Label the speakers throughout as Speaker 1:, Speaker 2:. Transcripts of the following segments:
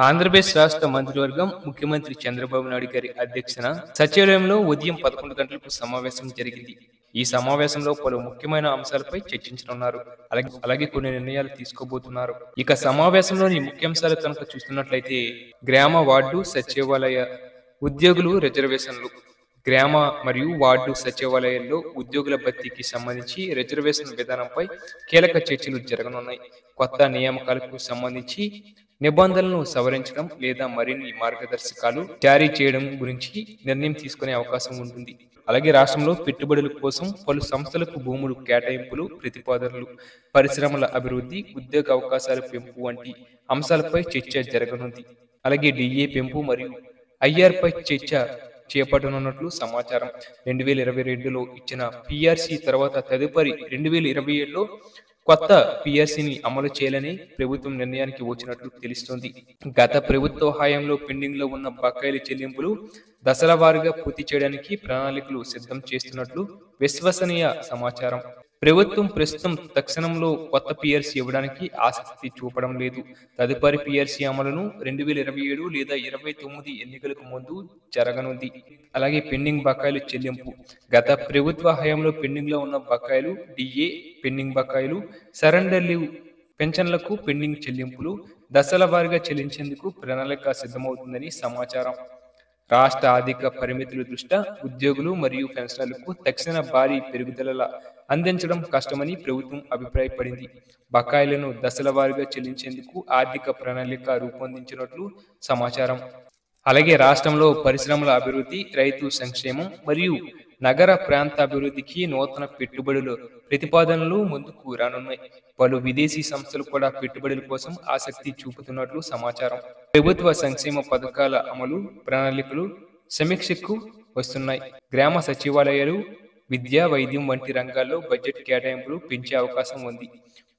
Speaker 1: ఆంధ్రప్రదేశ్ రాష్ట్ర మంత్రివర్గం ముఖ్యమంత్రి చంద్రబాబు నాయుడు గారి అధ్యక్షన సచివాలయంలో ఉదయం 11 గంటలకు సమావేశం జరిగింది. ఈ సమావేశంలో పలు ముఖ్యమైన అంశాలపై చర్చించనున్నారు. అలాగే కొన్ని నిర్ణయాలు తీసుకోబోతున్నారు. ఇక సమావేశంలోని ముఖ్యాంశాలు కనుక చూస్తున్నట్లయితే గ్రామ వార్డు సచివాలయ ఉద్యోగులు రిజర్వేషన్లు, గ్రామ మరియు వార్డు సచివాలయాల్లో ఉద్యోగుల భర్తీకి సంబంధించి రిజర్వేషన్ విధానంపై కీలక చర్చలు జరగనున్నాయి. కొత్త నియామకాలకు సంబంధించి నిబంధనలను సవరించడం లేదా మరిన్ని మార్గదర్శకాలు జారీ చేయడం గురించి నిర్ణయం తీసుకునే అవకాశం ఉంటుంది. అలాగే రాష్ట్రంలో పెట్టుబడుల కోసం పలు సంస్థలకు భూములు కేటాయింపులు, ప్రతిపాదనలు, పరిశ్రమల అభివృద్ధి, ఉద్యోగ అవకాశాల పెంపు వంటి అంశాలపై చర్చ జరగనుంది. అలాగే డిఏ పెంపు మరియు ఐఆర్పై చర్చ చేపట్టనున్నట్లు సమాచారం. 2022లో ఇచ్చిన పిఆర్సీ తర్వాత తదుపరి 2027లో కొత్త పిఆర్సీని అమలు చేయాలని ప్రభుత్వం నిర్ణయానికి వచ్చినట్లు తెలుస్తోంది. గత ప్రభుత్వ హయాంలో పెండింగ్ లో ఉన్న బకాయిల చెల్లింపులు దశల వారీగా పూర్తి చేయడానికి ప్రణాళికలు సిద్ధం చేస్తున్నట్లు విశ్వసనీయ సమాచారం. ప్రభుత్వం ప్రస్తుతం తక్షణంలో కొత్త పిఆర్సీ ఇవ్వడానికి ఆసక్తి చూపడం లేదు. తదుపరి పిఆర్సీ అమలును 2027 లేదా 29 ఎన్నికలకు ముందు జరగనుంది. అలాగే పెండింగ్ బకాయిలు చెల్లింపు, గత ప్రభుత్వ హయాంలో పెండింగ్ లో ఉన్న బకాయిలు, డిఏ పెండింగ్ బకాయిలు, సరెండర్ లీవ్ పెన్షన్లకు పెండింగ్ చెల్లింపులు దశల వారీగా చెల్లించేందుకు ప్రణాళిక సిద్ధమవుతుందని సమాచారం. రాష్ట్ర ఆర్థిక పరిమితుల దృష్ట్యా ఉద్యోగులు మరియు పెన్షనర్లకు తక్షణ భారీ పెరుగుదల అందించడం కష్టమని ప్రభుత్వం అభిప్రాయపడింది. బకాయిలను దశల వారీగా చెల్లించేందుకు ఆర్థిక ప్రణాళిక రూపొందించినట్లు సమాచారం. అలాగే రాష్ట్రంలో పరిశ్రమల అభివృద్ధి, రైతు సంక్షేమం మరియు నగర ప్రాంత అభివృద్ధికి నూతన పెట్టుబడుల ప్రతిపాదనలు ముందుకు రానున్నాయి. పలు విదేశీ సంస్థలు కూడా పెట్టుబడుల కోసం ఆసక్తి చూపుతున్నట్లు సమాచారం. ప్రభుత్వ సంక్షేమ పథకాల అమలు ప్రణాళికలు సమీక్షకు వస్తున్నాయి. గ్రామ సచివాలయాలు, విద్య, వైద్యం వంటి రంగాల్లో బడ్జెట్ కేటాయింపులు పెంచే అవకాశం ఉంది.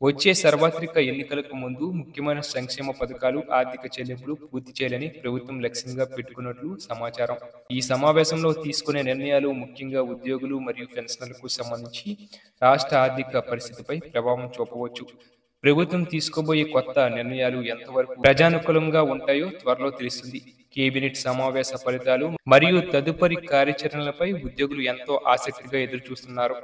Speaker 1: వచ్చే సార్వత్రిక ఎన్నికలకు ముందు ముఖ్యమైన సంక్షేమ పథకాలు, ఆర్థిక చెల్లింపులు పూర్తి చేయాలని ప్రభుత్వం లక్ష్యంగా పెట్టుకున్నట్లు సమాచారం. ఈ సమావేశంలో తీసుకునే నిర్ణయాలు ముఖ్యంగా ఉద్యోగులు మరియు పెన్షనర్లకు సంబంధించి రాష్ట్ర ఆర్థిక పరిస్థితిపై ప్రభావం చూపవచ్చు. ప్రభుత్వం తీసుకోబోయే కొత్త నిర్ణయాలు ఎంతవరకు ప్రజానుకూలంగా ఉంటాయో త్వరలో తెలుస్తుంది. కేబినెట్ సమావేశ ఫలితాలు మరియు తదుపరి కార్యాచరణలపై ఉద్యోగులు ఎంతో ఆసక్తిగా ఎదురుచూస్తున్నారు.